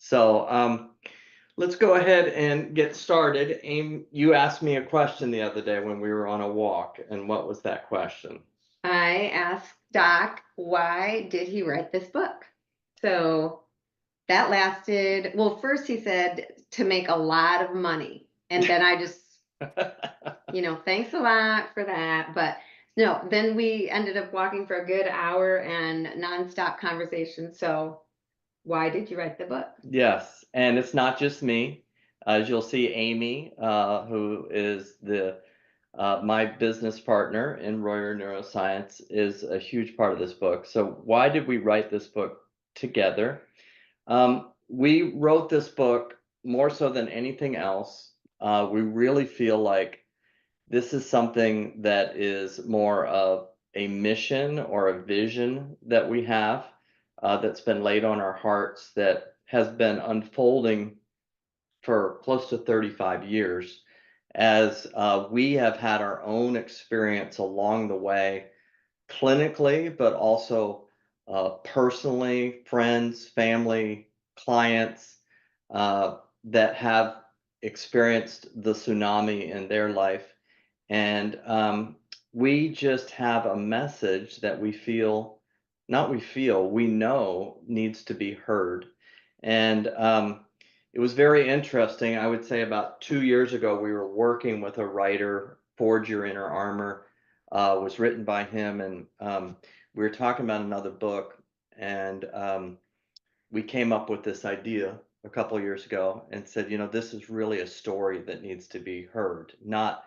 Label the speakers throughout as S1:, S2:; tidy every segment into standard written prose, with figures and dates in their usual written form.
S1: So let's go ahead and get started. Aim, you asked me a question the other day when we were on a walk, and what was that question?
S2: I asked Doc, why did he write this book? So that lasted, well, first he said to make a lot of money. And then I just, thanks a lot for that. But no, then we ended up walking for a good hour and nonstop conversation. So why did you write the book?
S1: Yes, and it's not just me. As you'll see, Amy, who is the my business partner in Royer Neuroscience, is a huge part of this book. So why did we write this book together? We wrote this book more so than anything else. We really feel like this is something that is more of a mission or a vision that we have that's been laid on our hearts that has been unfolding for close to 35 years as we have had our own experience along the way, clinically, but also personally, friends, family, clients that have experienced the tsunami in their life. And we just have a message that we feel, not we feel, we know needs to be heard. And it was very interesting. I would say about 2 years ago, we were working with a writer, Forge Your Inner Armor, was written by him. And we were talking about another book. And we came up with this idea a couple of years ago and said, this is really a story that needs to be heard, not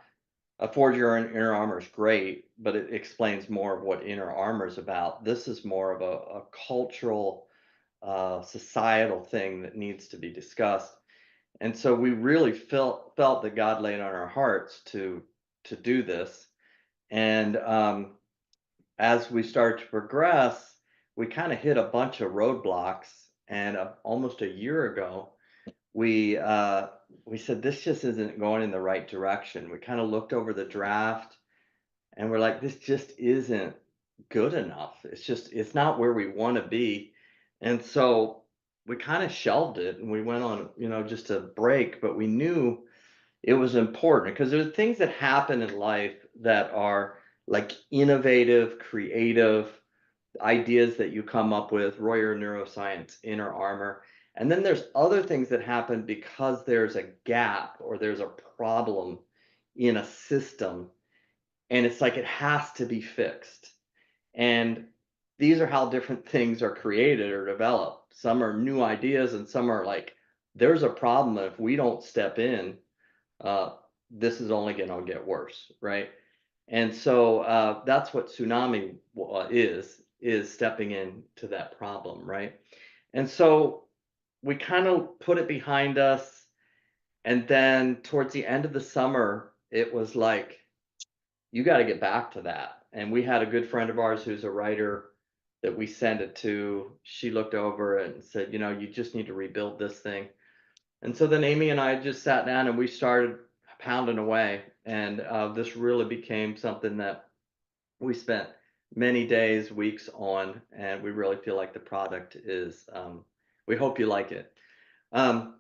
S1: a Forge Your Inner Armor is great, but it explains more of what inner armor is about. This is more of a cultural, societal thing that needs to be discussed. And so we really felt that God laid on our hearts to do this. And as we started to progress, we kind of hit a bunch of roadblocks. And almost a year ago, we uh, we said this just isn't going in the right direction. We kind of looked over the draft and we're like, this just isn't good enough. It's not where we want to be. And so we kind of shelved it and we went on, just a break, but we knew it was important because there's things that happen in life that are like innovative, creative ideas that you come up with, Royer Neuroscience, Inner Armor. And then there's other things that happen because there's a gap or there's a problem in a system, and it's like it has to be fixed. And these are how different things are created or developed. Some are new ideas, and some are like, there's a problem. If we don't step in, uh, this is only going to get worse, right? And so that's what tsunami is stepping into that problem, right? And so we kind of put it behind us, and then towards the end of the summer, it was like, you got to get back to that. And we had a good friend of ours who's a writer that we sent it to. She looked over it and said, you just need to rebuild this thing. And so then Amy and I just sat down and we started pounding away. And this really became something that we spent many days, weeks on. And we really feel like the product is, we hope you like it. Um,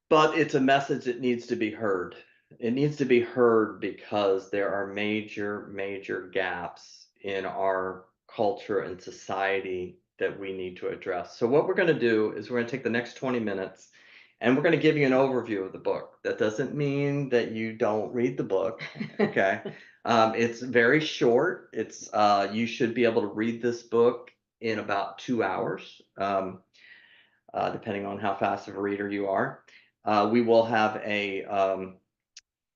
S1: but it's a message that needs to be heard. It needs to be heard because there are major, major gaps in our culture and society that we need to address. So what we're going to do is we're going to take the next 20 minutes and we're going to give you an overview of the book. That doesn't mean that you don't read the book. Okay. It's very short. It's you should be able to read this book in about 2 hours, depending on how fast of a reader you are. We will have a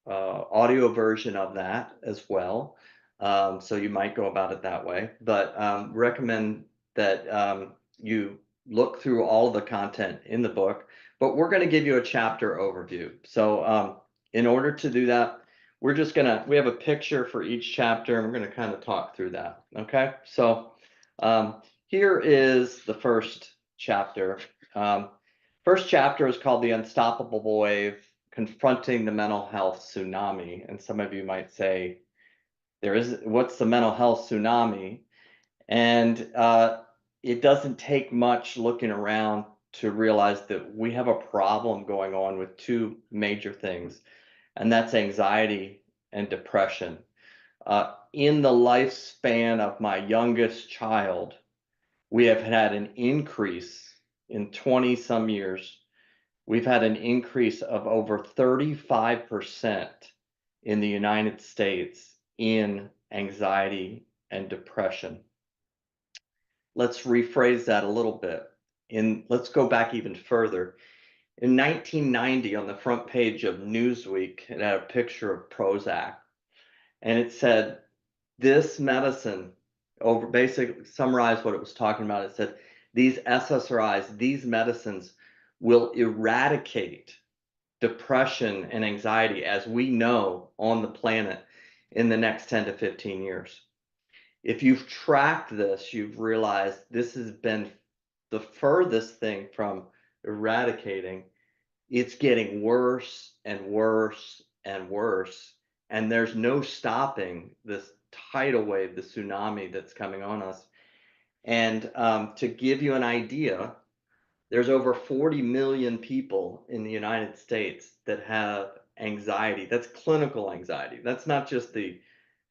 S1: audio version of that as well. So you might go about it that way, but recommend that you look through all the content in the book. But we're going to give you a chapter overview. So in order to do that, we have a picture for each chapter and we're going to kind of talk through that. Okay. So here is the first chapter. Um, First chapter is called The Unstoppable Wave, Confronting the Mental Health Tsunami. And some of you might say, what's the mental health tsunami? And it doesn't take much looking around to realize that we have a problem going on with two major things, and that's anxiety and depression. In the lifespan of my youngest child, we have had an increase in 20 some years. We've had an increase of over 35% in the United States in anxiety and depression. Let's rephrase that a little bit. Let's go back even further. In 1990, on the front page of Newsweek, it had a picture of Prozac, and it said, this medicine, over basically summarized what it was talking about. It said, these SSRIs, these medicines will eradicate depression and anxiety as we know on the planet in the next 10 to 15 years. If you've tracked this, you've realized this has been the furthest thing from eradicating. It's getting worse and worse and worse. And there's no stopping this tidal wave, the tsunami that's coming on us. And to give you an idea, there's over 40 million people in the United States that have anxiety. That's clinical anxiety. That's not just the,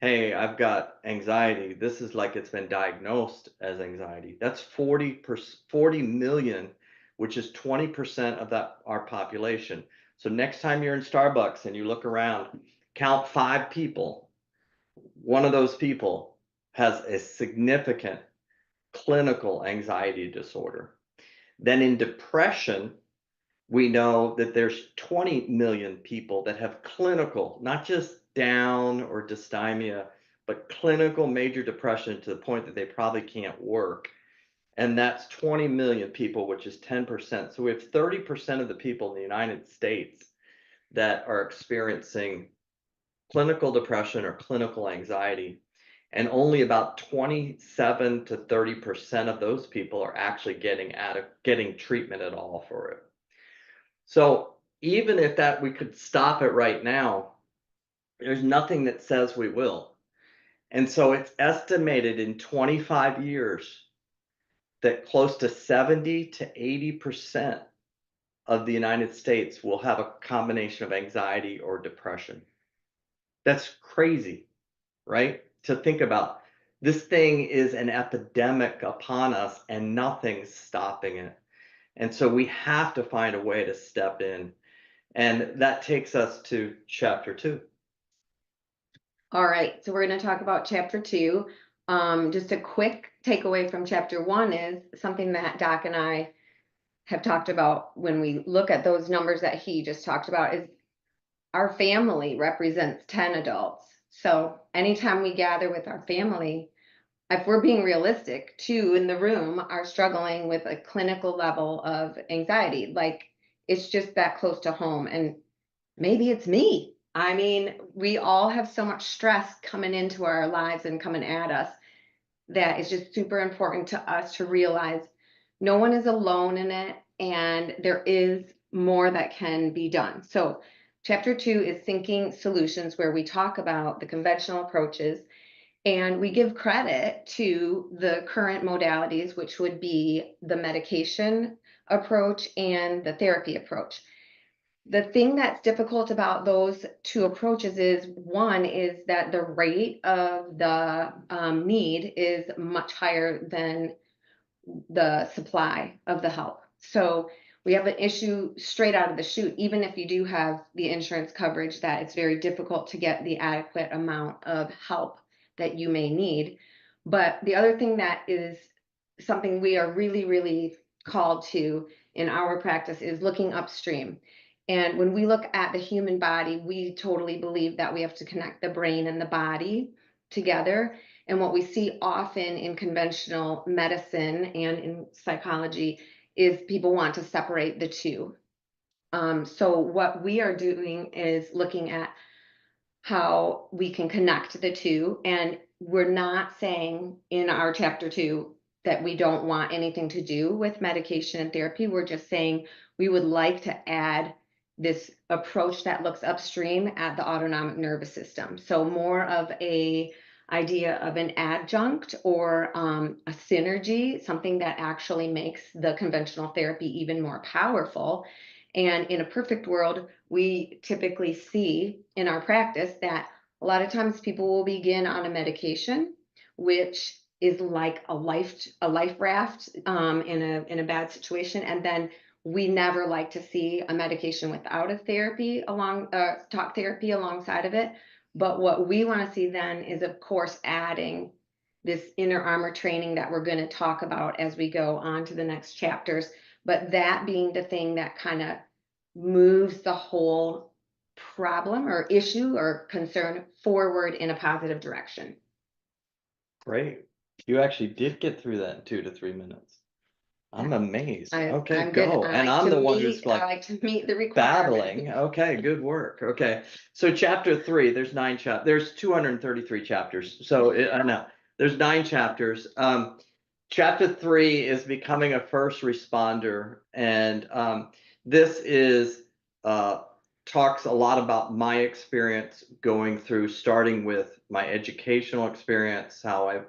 S1: hey, I've got anxiety. This is like it's been diagnosed as anxiety. That's 40 million, which is 20% of our population. So next time you're in Starbucks and you look around, count 5 people. One of those people has a significant clinical anxiety disorder. Then in depression, we know that there's 20 million people that have clinical, not just down or dysthymia, but clinical major depression to the point that they probably can't work. And that's 20 million people, which is 10%. So we have 30% of the people in the United States that are experiencing clinical depression or clinical anxiety. And only about 27 to 30% of those people are actually getting treatment at all for it. So even if that we could stop it right now, there's nothing that says we will. And so it's estimated in 25 years that close to 70 to 80% of the United States will have a combination of anxiety or depression. That's crazy, right? To think about. This thing is an epidemic upon us and nothing's stopping it. And so we have to find a way to step in. And that takes us to chapter 2.
S2: All right, so we're going to talk about chapter 2. Just a quick takeaway from chapter 1 is something that Doc and I have talked about when we look at those numbers that he just talked about is our family represents 10 adults. So anytime we gather with our family, if we're being realistic, 2 in the room are struggling with a clinical level of anxiety. Like it's just that close to home. And maybe it's me. I mean, we all have so much stress coming into our lives and coming at us that it's just super important to us to realize no one is alone in it and there is more that can be done. So chapter 2 is thinking solutions, where we talk about the conventional approaches and we give credit to the current modalities, which would be the medication approach and the therapy approach. The thing that's difficult about those 2 approaches is one is that the rate of the need is much higher than the supply of the help. So we have an issue straight out of the chute, even if you do have the insurance coverage, that it's very difficult to get the adequate amount of help that you may need. But the other thing that is something we are really, really called to in our practice is looking upstream. And when we look at the human body, we totally believe that we have to connect the brain and the body together. And what we see often in conventional medicine and in psychology is people want to separate the two. So what we are doing is looking at how we can connect the two. And we're not saying in our chapter 2 that we don't want anything to do with medication and therapy. We're just saying we would like to add this approach that looks upstream at the autonomic nervous system. So more of a idea of an adjunct or a synergy, something that actually makes the conventional therapy even more powerful. And in a perfect world, we typically see in our practice that a lot of times people will begin on a medication, which is like a life raft in a bad situation, and then we never like to see a medication without a therapy talk therapy alongside of it. But what we want to see then is, of course, adding this inner armor training that we're going to talk about as we go on to the next chapters. But that being the thing that kind of moves the whole problem or issue or concern forward in a positive direction.
S1: Great. You actually did get through that in 2 to 3 minutes. I'm amazed. Okay,
S2: I'm good.
S1: go. And I'm the one who's
S2: I
S1: like
S2: like to meet the
S1: battling.
S2: requirements.
S1: Okay, good work. Okay. So chapter 3, there's 233 chapters. So I know there's 9 chapters. Chapter 3 is becoming a first responder. And this is talks a lot about my experience going through, starting with my educational experience, how I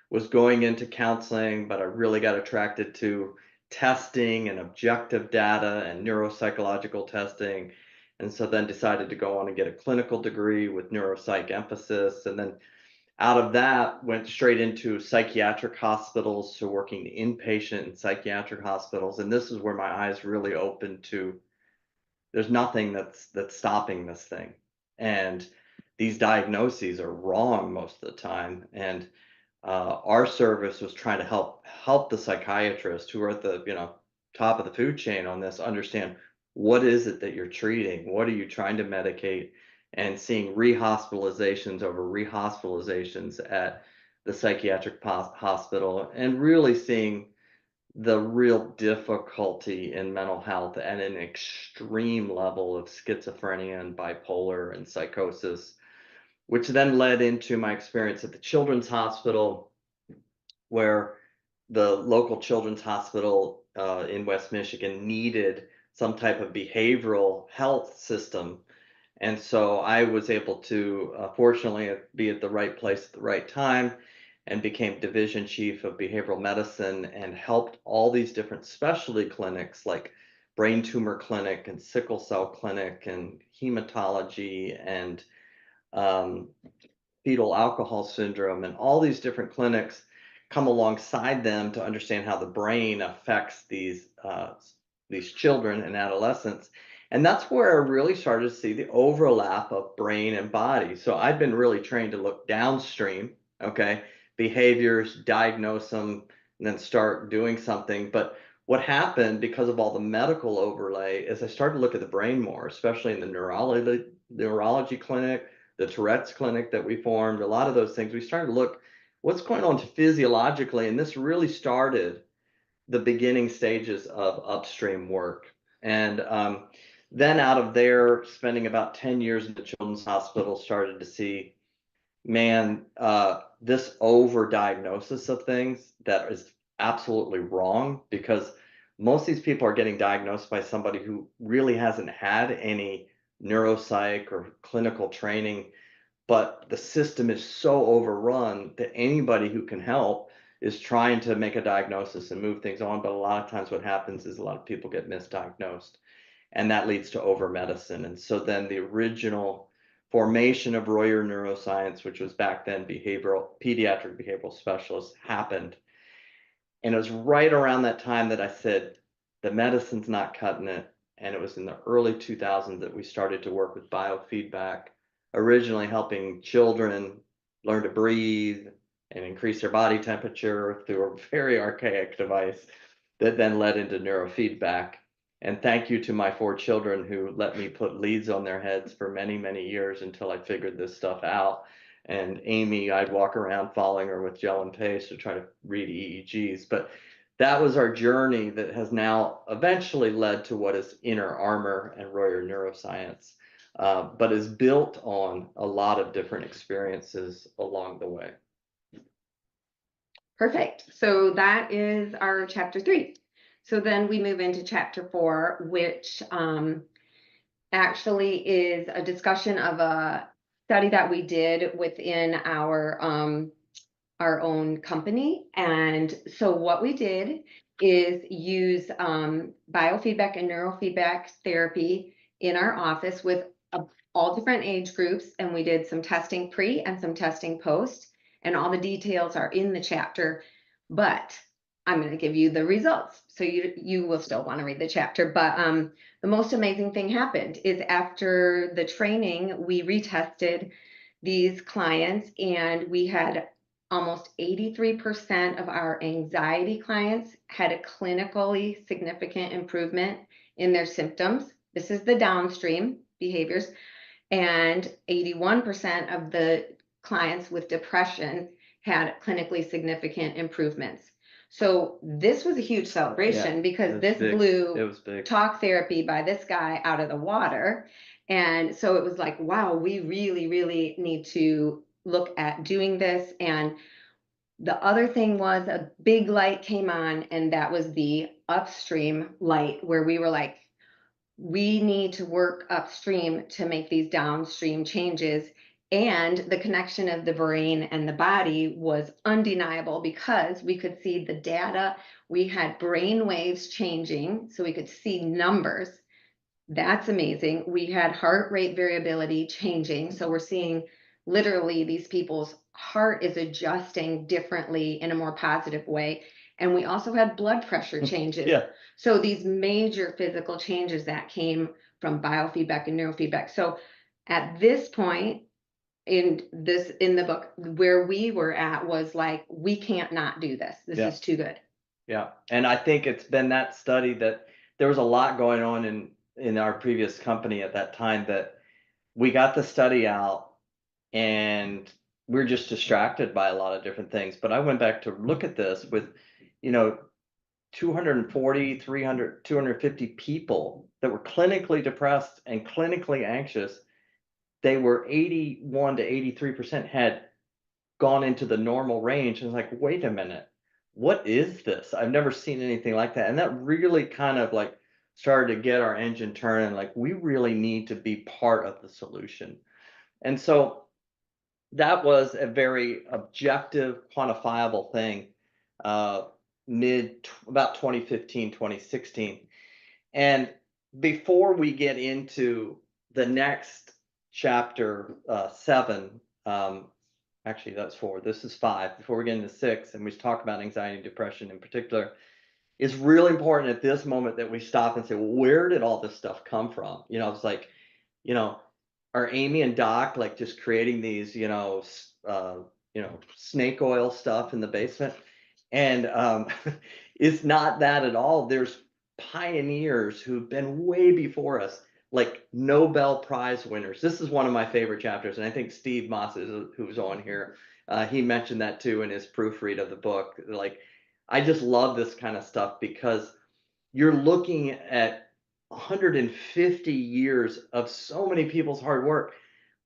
S1: was going into counseling, but I really got attracted to testing and objective data and neuropsychological testing. And so then decided to go on and get a clinical degree with neuropsych emphasis. And then out of that, went straight into psychiatric hospitals, so working inpatient in psychiatric hospitals. And this is where my eyes really opened to there's nothing that's stopping this thing. And these diagnoses are wrong most of the time. And our service was trying to help the psychiatrists who are at the top of the food chain on this understand what is it that you're treating, what are you trying to medicate, and seeing rehospitalizations over rehospitalizations at the psychiatric hospital, and really seeing the real difficulty in mental health and an extreme level of schizophrenia and bipolar and psychosis, which then led into my experience at the Children's Hospital, where the local children's hospital in West Michigan needed some type of behavioral health system. And so I was able to, fortunately, be at the right place at the right time and became division chief of behavioral medicine and helped all these different specialty clinics like brain tumor clinic and sickle cell clinic and hematology and um, fetal alcohol syndrome and all these different clinics come alongside them to understand how the brain affects these children and adolescents. And that's where I really started to see the overlap of brain and body. So I've been really trained to look downstream, okay, behaviors, diagnose them, and then start doing something. But what happened because of all the medical overlay is I started to look at the brain more, especially in the neurology clinic, the Tourette's clinic that we formed, a lot of those things. We started to look what's going on physiologically, and this really started the beginning stages of upstream work. And then out of there, spending about 10 years in the Children's Hospital, started to see, man, this overdiagnosis of things that is absolutely wrong, because most of these people are getting diagnosed by somebody who really hasn't had any neuropsych or clinical training, but the system is so overrun that anybody who can help is trying to make a diagnosis and move things on. But a lot of times what happens is a lot of people get misdiagnosed, and that leads to over medicine. And so then the original formation of Royer Neuroscience, which was back then pediatric behavioral specialists, happened. And it was right around that time that I said, the medicine's not cutting it. And it was in the early 2000s that we started to work with biofeedback, originally helping children learn to breathe and increase their body temperature through a very archaic device that then led into neurofeedback. And thank you to my 4 children who let me put leads on their heads for many, many years until I figured this stuff out. And Amy, I'd walk around following her with gel and paste to try to read EEGs. But that was our journey that has now eventually led to what is Inner Armor and Royer Neuroscience, but is built on a lot of different experiences along the way.
S2: Perfect. So that is our chapter 3. So then we move into chapter 4, which actually is a discussion of study that we did within our own company. And so what we did is use biofeedback and neurofeedback therapy in our office with all different age groups. And we did some testing pre and some testing post. And all the details are in the chapter. But I'm going to give you the results. So you will still want to read the chapter. But the most amazing thing happened is after the training, we retested these clients and we had almost 83% of our anxiety clients had a clinically significant improvement in their symptoms. This is the downstream behaviors. And 81% of the clients with depression had clinically significant improvements. So this was a huge celebration because this blew talk therapy by this guy out of the water. And so it was like, wow, we really, really need to look at doing this. And the other thing was a big light came on, and that was the upstream light, where we were like, we need to work upstream to make these downstream changes. And the connection of the brain and the body was undeniable because we could see the data. We had brain waves changing, so we could see numbers. That's amazing. We had heart rate variability changing. So we're seeing literally these people's heart is adjusting differently in a more positive way. And we also had blood pressure changes.
S1: Yeah.
S2: So these major physical changes that came from biofeedback and neurofeedback. So at this point in the book, where we were at was like, we can't not do this. This is too good.
S1: Yeah. And I think it's been that study that there was a lot going on in our previous company at that time, that we got the study out and we're just distracted by a lot of different things. But I went back to look at this with, 240, 300, 250 people that were clinically depressed and clinically anxious. They were 81 to 83% had gone into the normal range. And it's like, wait a minute, what is this? I've never seen anything like that. And that really kind of like started to get our engine turning. Like, we really need to be part of the solution. And so that was a very objective, quantifiable thing, about 2015, 2016. And before we get into the next chapter, 7, actually that's 4, this is 5, before we get into 6, and we talk about anxiety and depression in particular, it's really important at this moment that we stop and say, well, where did all this stuff come from? It's like, you know, are Amy and Doc like just creating these, snake oil stuff in the basement? And it's not that at all. There's pioneers who've been way before us, like Nobel Prize winners. This is one of my favorite chapters, and I think Steve Moss, who's on here, he mentioned that too in his proofread of the book. Like, I just love this kind of stuff because you're looking at 150 years of so many people's hard work,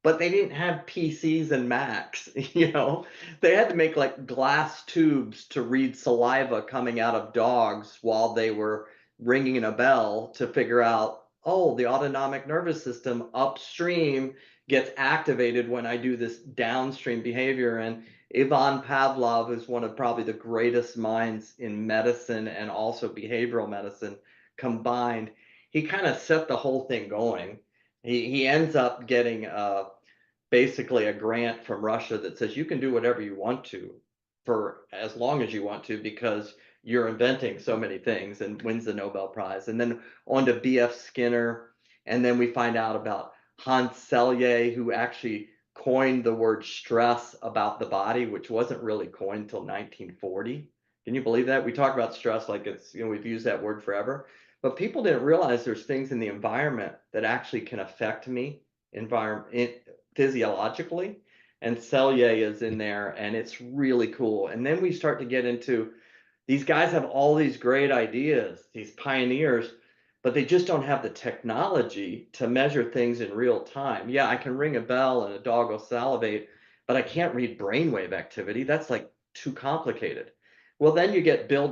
S1: but they didn't have PCs and Macs, They had to make like glass tubes to read saliva coming out of dogs while they were ringing a bell to figure out, oh, the autonomic nervous system upstream gets activated when I do this downstream behavior. And Ivan Pavlov is one of probably the greatest minds in medicine and also behavioral medicine combined. He kind of set the whole thing going. He ends up getting basically a grant from Russia that says you can do whatever you want to for as long as you want to, because you're inventing so many things, and wins the Nobel Prize. And then on to B.F. Skinner. And then we find out about Hans Selye, who actually coined the word stress about the body, which wasn't really coined until 1940. Can you believe that? We talk about stress like it's, we've used that word forever, but people didn't realize there's things in the environment that actually can affect me physiologically. And Selye is in there, and it's really cool. And then we start to get into, these guys have all these great ideas, these pioneers, but they just don't have the technology to measure things in real time. Yeah, I can ring a bell and a dog will salivate, but I can't read brainwave activity. That's like too complicated. Well, then you get Bill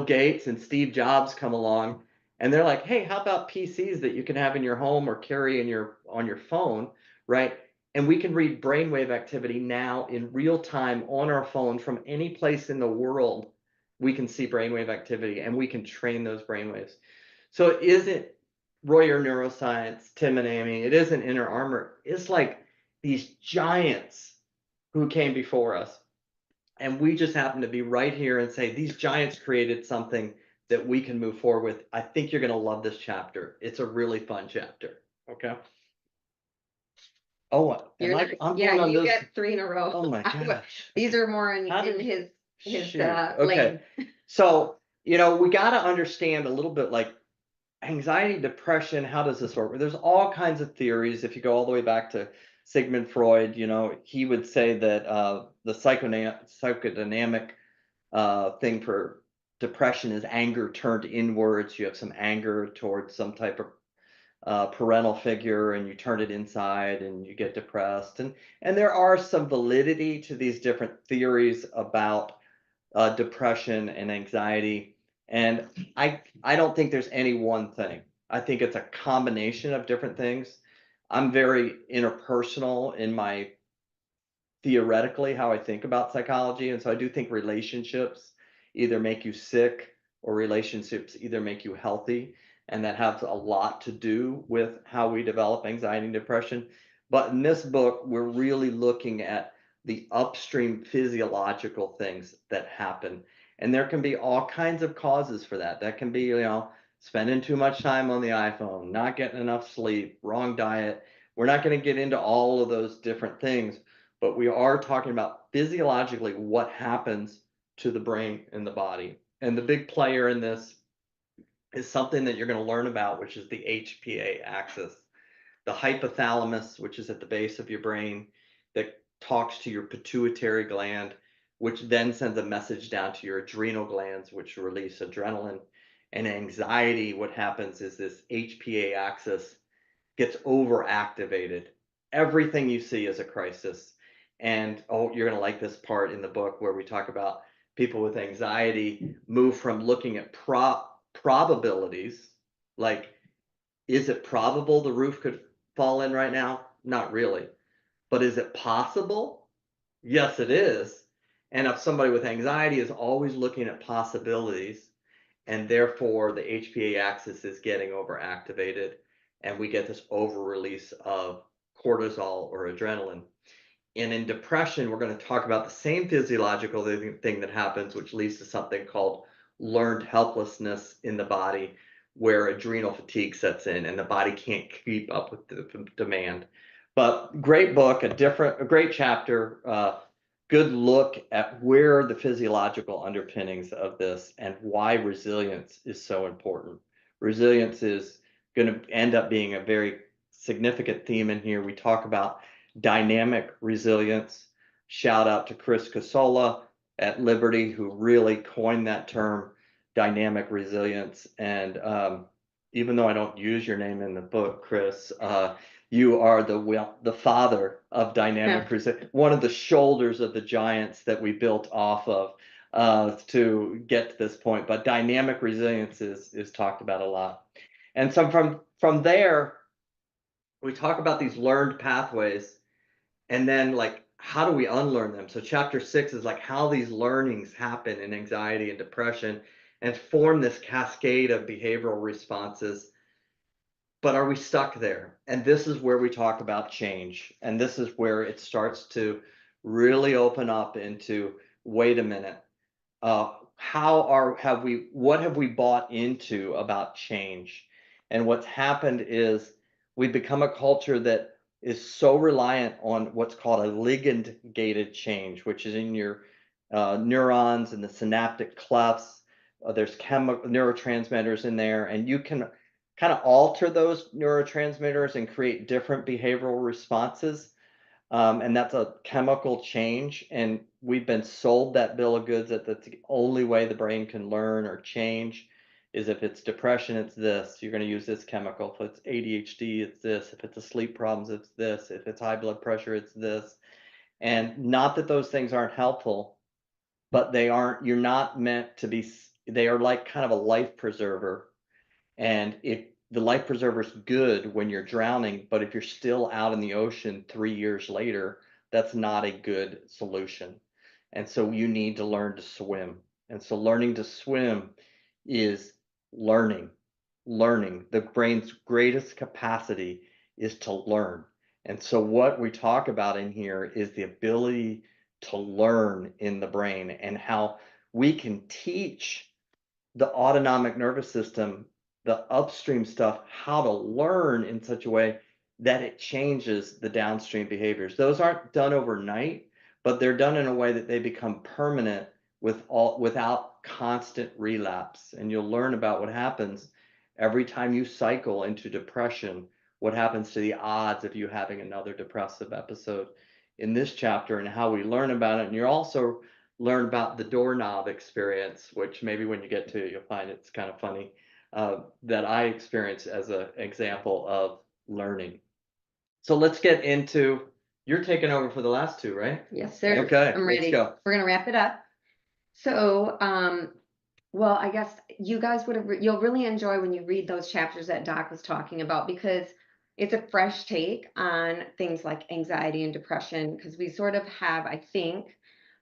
S1: Gates and Steve Jobs come along, And they're like, hey, how about PCs that you can have in your home or carry in your on your phone, right? And we can read brainwave activity now in real time on our phone from any place in the world. We can see brainwave activity and we can train those brainwaves. So it isn't Royer Neuroscience, Tim and Amy, it isn't Inner Armor. It's like these giants who came before us. And we just happen to be right here and say, these giants created something that we can move forward with. I think you're going to love this chapter. It's a really fun chapter. Okay. Oh,
S2: You're not,
S1: I'm
S2: yeah,
S1: going on
S2: you
S1: this.
S2: get 3 in a row.
S1: Oh my gosh.
S2: These are more
S1: How
S2: in
S1: did
S2: his
S1: shoot? Okay.
S2: lane.
S1: So, we got to understand a little bit like anxiety, depression, how does this work? There's all kinds of theories. If you go all the way back to Sigmund Freud, he would say that the psychodynamic thing for depression is anger turned inwards. You have some anger towards some type of parental figure, and you turn it inside, and you get depressed. And there are some validity to these different theories about depression and anxiety. And I don't think there's any one thing. I think it's a combination of different things. I'm very interpersonal in my theoretically how I think about psychology. And so I do think relationships either make you sick or relationships either make you healthy. And that has a lot to do with how we develop anxiety and depression. But in this book, we're really looking at the upstream physiological things that happen. And there can be all kinds of causes for that. That can be, spending too much time on the iPhone, not getting enough sleep, wrong diet. We're not going to get into all of those different things, but we are talking about physiologically what happens to the brain and the body. And the big player in this is something that you're going to learn about, which is the HPA axis, the hypothalamus, which is at the base of your brain, that talks to your pituitary gland, which then sends a message down to your adrenal glands, which release adrenaline. And anxiety, what happens is this HPA axis gets overactivated. Everything you see is a crisis. And oh, you're going to like this part in the book where we talk about people with anxiety move from looking at probabilities, like, is it probable the roof could fall in right now? Not really. But is it possible? Yes, it is. And if somebody with anxiety is always looking at possibilities, and therefore the HPA axis is getting overactivated, and we get this over release of cortisol or adrenaline. And in depression, we're going to talk about the same physiological thing that happens, which leads to something called learned helplessness in the body, where adrenal fatigue sets in and the body can't keep up with the demand. But great book, a great chapter, good look at where the physiological underpinnings of this and why resilience is so important. Resilience is going to end up being a very significant theme in here. We talk about dynamic resilience. Shout out to Chris Casola at Liberty, who really coined that term, dynamic resilience. And even though I don't use your name in the book, Chris, you are the father of dynamic resilience, one of the shoulders of the giants that we built off of to get to this point. But dynamic resilience is talked about a lot. And so from there, we talk about these learned pathways, and then like how do we unlearn them? So chapter 6 is like how these learnings happen in anxiety and depression and form this cascade of behavioral responses. But are we stuck there? And this is where we talk about change, and this is where it starts to really open up into, wait a minute, what have we bought into about change? And what's happened is we've become a culture that is so reliant on what's called a ligand gated change, which is in your neurons and the synaptic clefts. There's chemical neurotransmitters in there, and you can kind of alter those neurotransmitters and create different behavioral responses. And that's a chemical change. And we've been sold that bill of goods that that's the only way the brain can learn or change is if it's depression, it's this. You're going to use this chemical. If it's ADHD, it's this. If it's a sleep problems, it's this. If it's high blood pressure, it's this. And not that those things aren't helpful, but you're not meant to be, they are like kind of a life preserver. And if the life preserver is good when you're drowning, but if you're still out in the ocean 3 years later, that's not a good solution. And so you need to learn to swim. And so learning to swim is learning. Learning. The brain's greatest capacity is to learn. And so what we talk about in here is the ability to learn in the brain and how we can teach the autonomic nervous system, the upstream stuff, how to learn in such a way that it changes the downstream behaviors. Those aren't done overnight, but they're done in a way that they become permanent without constant relapse. And you'll learn about what happens every time you cycle into depression, what happens to the odds of you having another depressive episode in this chapter and how we learn about it. And you're also learn about the doorknob experience, which maybe when you get to it, you'll find it's kind of funny, that I experienced as an example of learning. So let's get into, you're taking over for the last two, right?
S2: Yes, sir.
S1: Okay,
S2: I'm
S1: let's
S2: ready.
S1: go.
S2: We're gonna wrap it up. So, well, I guess you guys you'll really enjoy when you read those chapters that Doc was talking about, because it's a fresh take on things like anxiety and depression, because we sort of have, I think,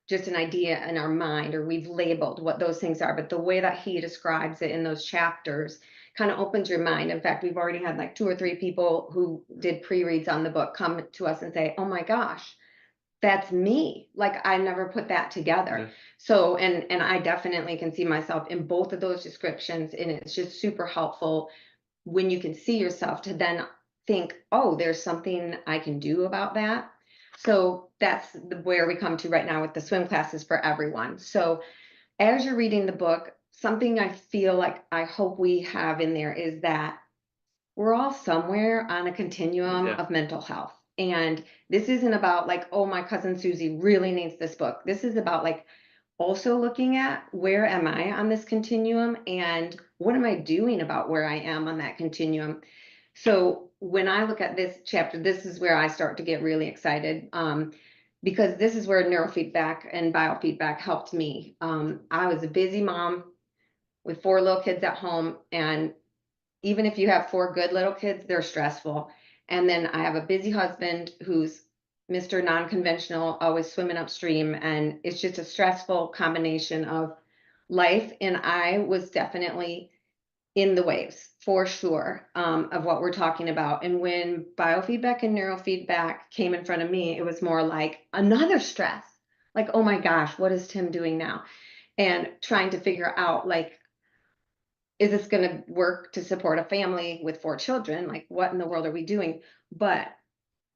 S2: just an idea in our mind, or we've labeled what those things are. But the way that he describes it in those chapters kind of opens your mind. In fact, we've already had like 2 or 3 people who did pre-reads on the book come to us and say, "Oh my gosh, that's me. Like I never put that together."
S1: Yeah.
S2: So, and I definitely can see myself in both of those descriptions, and it's just super helpful when you can see yourself to then think, oh, there's something I can do about that. So that's where we come to right now with the swim classes for everyone. So as you're reading the book, something I feel like I hope we have in there is that we're all somewhere on a continuum
S1: Yeah.
S2: of mental health. And this isn't about like, oh, my cousin Susie really needs this book. This is about like also looking at where am I on this continuum and what am I doing about where I am on that continuum. So when I look at this chapter, this is where I start to get really excited, because this is where neurofeedback and biofeedback helped me. I was a busy mom with 4 little kids at home, and even if you have 4 good little kids, they're stressful. And then I have a busy husband who's Mr. Non-conventional, always swimming upstream. And it's just a stressful combination of life. And I was definitely in the waves for sure, of what we're talking about. And when biofeedback and neurofeedback came in front of me, it was more like another stress. Like, oh my gosh, what is Tim doing now? And trying to figure out, like, is this going to work to support a family with 4 children? Like, what in the world are we doing? But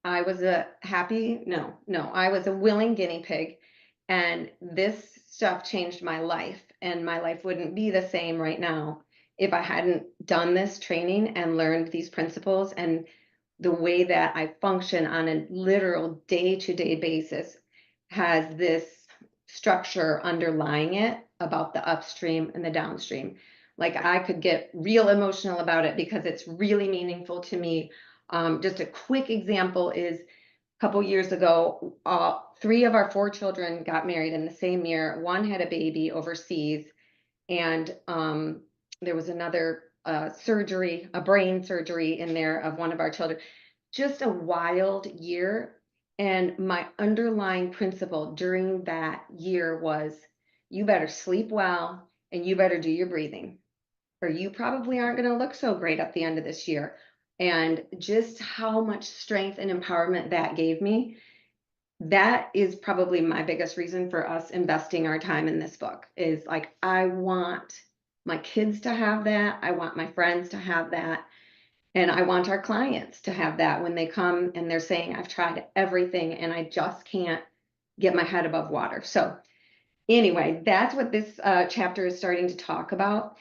S2: I was I was a willing guinea pig. And this stuff changed my life. And my life wouldn't be the same right now if I hadn't done this training and learned these principles. And the way that I function on a literal day-to-day basis has this structure underlying it about the upstream and the downstream. Like I could get real emotional about it because it's really meaningful to me. Just a quick example is a couple years ago, 3 of our 4 children got married in the same year. One had a baby overseas, and there was another surgery, a brain surgery in there of one of our children. Just a wild year. And my underlying principle during that year was you better sleep well and you better do your breathing, or you probably aren't going to look so great at the end of this year. And just how much strength and empowerment that gave me, that is probably my biggest reason for us investing our time in this book. Is like, I want my kids to have that. I want my friends to have that. And I want our clients to have that when they come and they're saying, I've tried everything and I just can't get my head above water. So anyway, that's what this chapter is starting to talk about.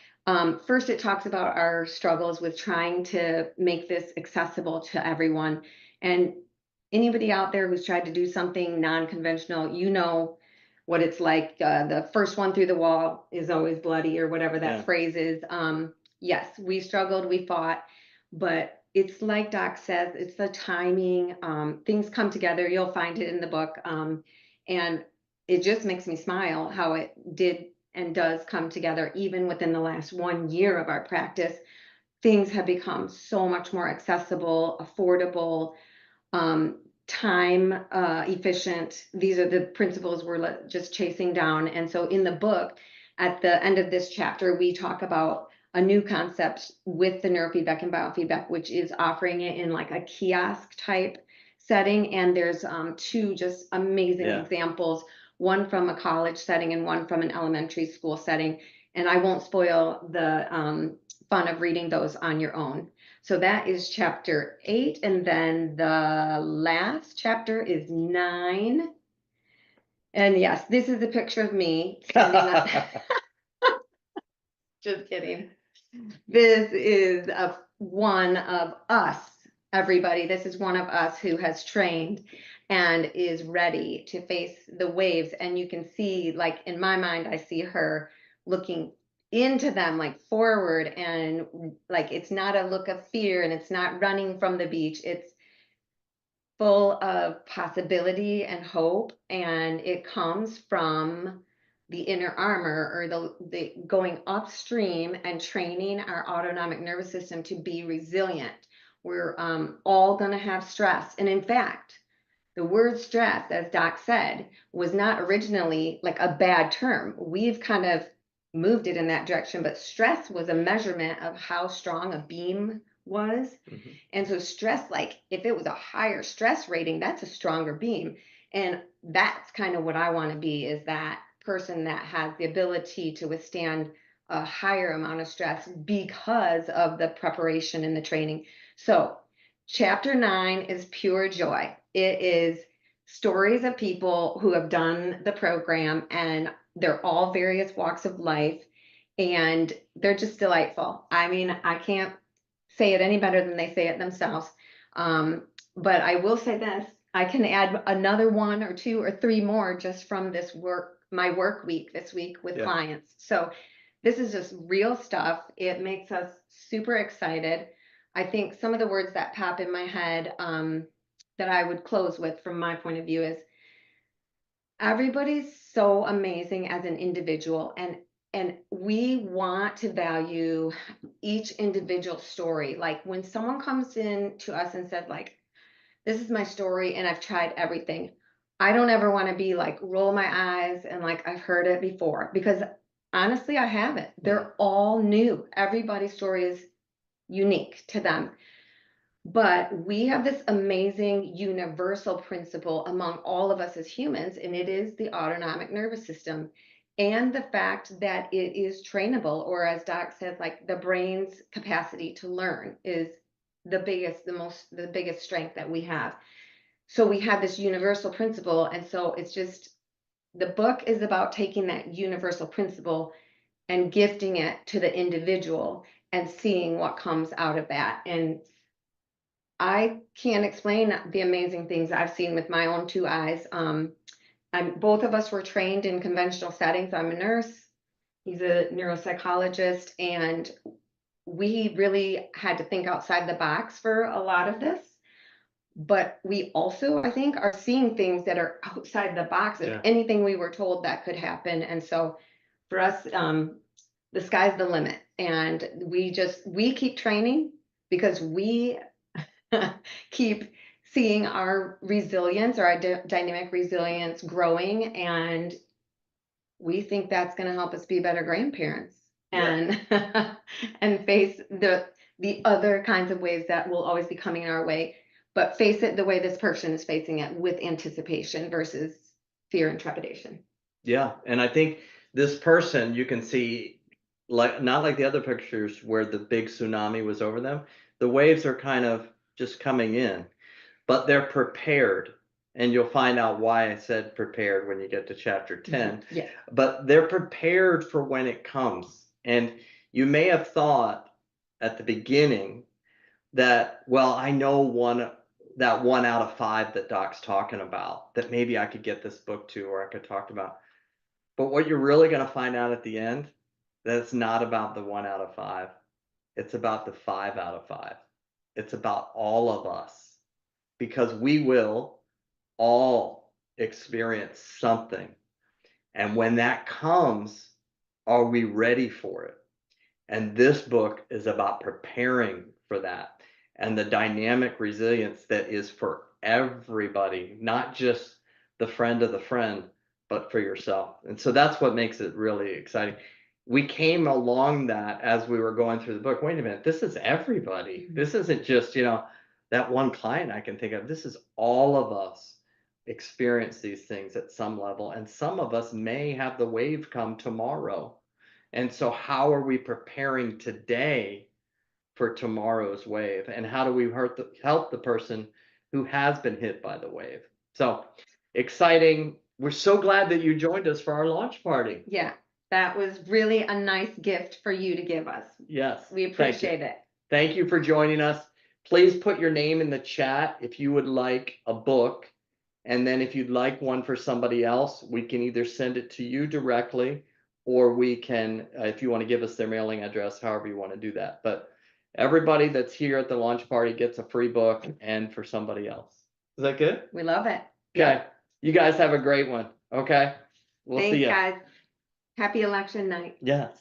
S2: First, it talks about our struggles with trying to make this accessible to everyone. And anybody out there who's tried to do something non-conventional, you know what it's like. The first one through the wall is always bloody, or whatever that
S1: Yeah.
S2: phrase is. Yes, we struggled, we fought, but it's like Doc says, it's the timing. Things come together. You'll find it in the book. And it just makes me smile how it did and does come together even within the last 1 year of our practice. things have become so much more accessible, affordable, time efficient. These are the principles we're just chasing down. And so in the book, at the end of this chapter, we talk about a new concept with the neurofeedback and biofeedback, which is offering it in like a kiosk type setting. And there's two just amazing examples, one from a college setting and one from an elementary school setting. And I won't spoil the fun of reading those on your own. So that is chapter 8. And then the last chapter is 9. And yes, this is a picture of me standing up. Just kidding. This is one of us, everybody. This is one of us who has trained and is ready to face the waves. And you can see, like in my mind, I see her looking into them, like forward, and like it's not a look of fear and it's not running from the beach. It's full of possibility and hope, and it comes from the inner armor, or the going upstream and training our autonomic nervous system to be resilient. We're all going to have stress, and in fact, the word stress, as Doc said, was not originally like a bad term. We've kind of moved it in that direction, but stress was a measurement of how strong a beam was. Mm-hmm. And so stress, like if it was a higher stress rating, that's a stronger beam. And that's kind of what I want to be, is that person that has the ability to withstand a higher amount of stress because of the preparation and the training. So chapter 9 is pure joy. It is stories of people who have done the program, and they're all various walks of life, and they're just delightful. I mean, I can't say it any better than they say it themselves. But I will say this, I can add another 1 or 2 or 3 more just from this work, my work week this week with clients. So this is just real stuff. It makes us super excited. I think some of the words that pop in my head that I would close with from my point of view is, everybody's so amazing as an individual, and we want to value each individual story. Like when someone comes in to us and says like, this is my story and I've tried everything, I don't ever want to be like, roll my eyes and like, I've heard it before, because honestly, I haven't. They're all new. Everybody's story is unique to them. But we have this amazing universal principle among all of us as humans, and it is the autonomic nervous system, and the fact that it is trainable, or as Doc says, like the brain's capacity to learn is the biggest strength that we have. So we have this universal principle, and so it's just, the book is about taking that universal principle and gifting it to the individual and seeing what comes out of that. And I can't explain the amazing things I've seen with my own 2 eyes. Both of us were trained in conventional settings. I'm a nurse. He's a neuropsychologist, and we really had to think outside the box for a lot of this. But we also, I think, are seeing things that are outside the box of anything we were told that could happen. And so for us, the sky's the limit. And we keep training because we keep seeing our resilience, or our dynamic resilience growing, and we think that's going to help us be better grandparents and and face the other kinds of waves that will always be coming our way, but face it the way this person is facing it, with anticipation versus fear and trepidation.
S1: Yeah, and I think this person, you can see, like not like the other pictures where the big tsunami was over them. The waves are kind of just coming in, but they're prepared. And you'll find out why I said prepared when you get to chapter 10.
S2: Yeah.
S1: But they're prepared for when it comes. And you may have thought at the beginning that, well, I know that 1 out of 5 that Doc's talking about, that maybe I could get this book to, or I could talk about. But what you're really going to find out at the end, that it's not about the 1 out of 5. It's about the 5 out of 5. It's about all of us, because we will all experience something. And when that comes, are we ready for it? And this book is about preparing for that and the dynamic resilience that is for everybody, not just the friend of the friend, but for yourself. And so that's what makes it really exciting. We came along that as we were going through the book. Wait a minute, this is everybody. This isn't just, that one client I can think of. This is all of us experience these things at some level. And some of us may have the wave come tomorrow. And so, how are we preparing today for tomorrow's wave? And how do we help the person who has been hit by the wave? So exciting. We're so glad that you joined us for our launch party.
S2: Yeah, that was really a nice gift for you to give us.
S1: Yes.
S2: We appreciate it.
S1: Thank you for joining us. Please put your name in the chat if you would like a book. And then if you'd like one for somebody else, we can either send it to you directly, or we can, if you want to give us their mailing address, however you want to do that. But everybody that's here at the launch party gets a free book, and for somebody else. Is that good?
S2: We love it.
S1: Okay. You guys have a great one. Okay. We'll see
S2: Thanks,
S1: you.
S2: guys. Happy election night.
S1: Yes.